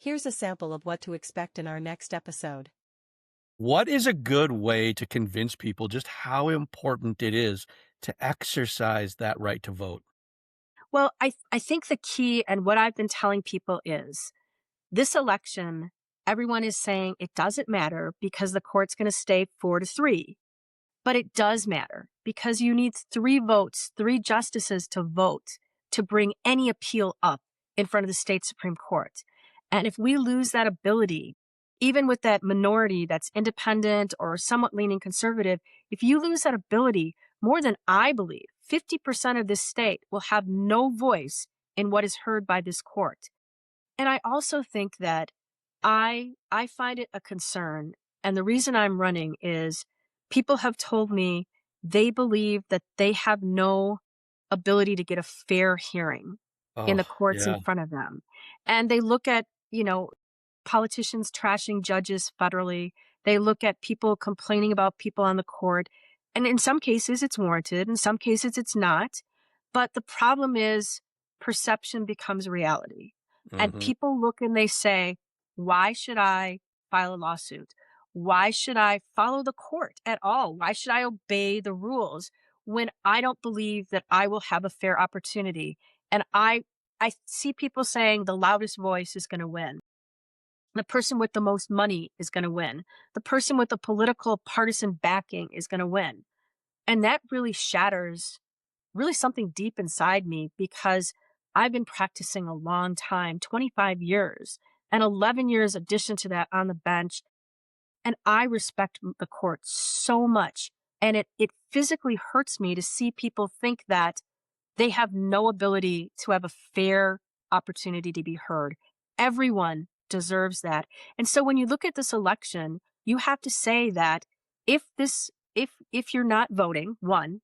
Here's a sample of what to expect in our next episode. What is a good way to convince people just how important it is to exercise that right to vote? Well, I think the key and what I've been telling people is this election, everyone is saying it doesn't matter because the court's going to stay 4-3. But it does matter because you need 3 votes, 3 justices to vote to bring any appeal up in front of the state Supreme Court. And if we lose that ability, even with that minority that's independent or somewhat leaning conservative, if you lose that ability, more than I believe, 50% of this state will have no voice in what is heard by this court. And I also think that I find it a concern. And the reason I'm running is people have told me they believe that they have no ability to get a fair hearing in Oh, the courts in yeah. front of them. And they look at, politicians trashing judges federally. They look at people complaining about people on the court. And in some cases, it's warranted. In some cases, it's not. But the problem is perception becomes reality. And Mhm. people look and they say, why should I file a lawsuit? Why should I follow the court at all? Why should I obey the rules when I don't believe that I will have a fair opportunity? And I see people saying the loudest voice is going to win. The person with the most money is going to win. The person with the political partisan backing is going to win. And that really shatters really something deep inside me because I've been practicing a long time, 25 years, and 11 years addition to that on the bench. And I respect the court so much. And it physically hurts me to see people think that they have no ability to have a fair opportunity to be heard. Everyone deserves that. And so when you look at this election, you have to say that if you're not voting, one,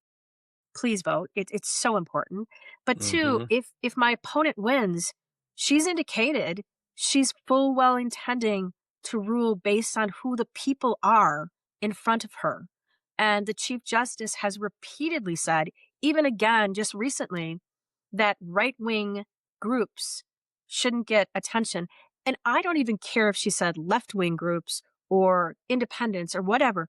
please vote. It's so important. But two, Mhm. if my opponent wins, she's indicated she's full well intending to rule based on who the people are in front of her. And the Chief Justice has repeatedly said, even again, just recently, that right wing groups shouldn't get attention. And I don't even care if she said left wing groups or independents or whatever.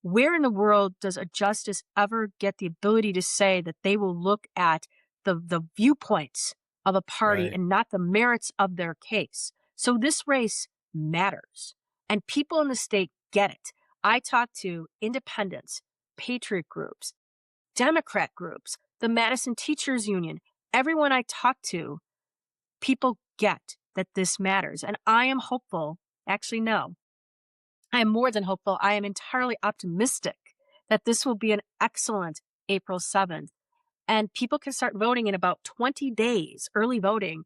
Where in the world does a justice ever get the ability to say that they will look at the viewpoints of a party Right. and not the merits of their case? So this race matters, and people in the state get it. I talk to independents, patriot groups, Democrat groups, the Madison Teachers Union. Everyone I talk to, people get that this matters. And I am hopeful, actually, no, I am more than hopeful. I am entirely optimistic that this will be an excellent April 7th. And people can start voting in about 20 days, early voting,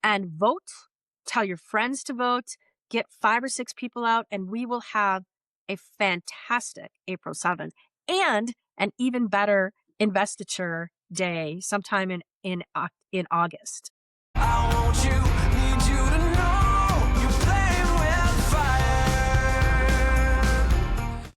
and vote. Tell your friends to vote, get 5 or 6 people out, and we will have a fantastic April 7th and an even better investiture day sometime in August. I want you